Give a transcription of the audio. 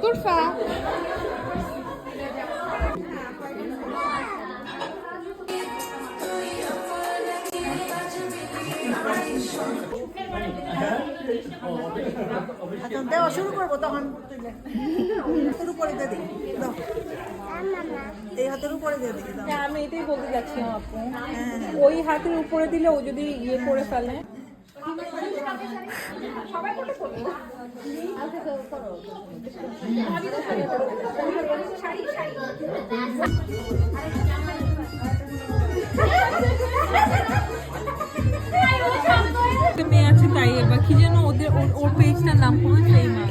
তুরফা দেওয়া শুরু করবো তখন হাতের উপরে দিয়ে দিই এই হাতের উপরে দিয়ে দিই। আমি এটাই বলতে যাচ্ছিলাম আপু, ওই হাতের উপরে দিলে ও যদি ইয়ে করে ফেলে। মেয়ে আছে তাই, এবার কি যেন ওদের ওর পেজটার নাম কোনো সেই মা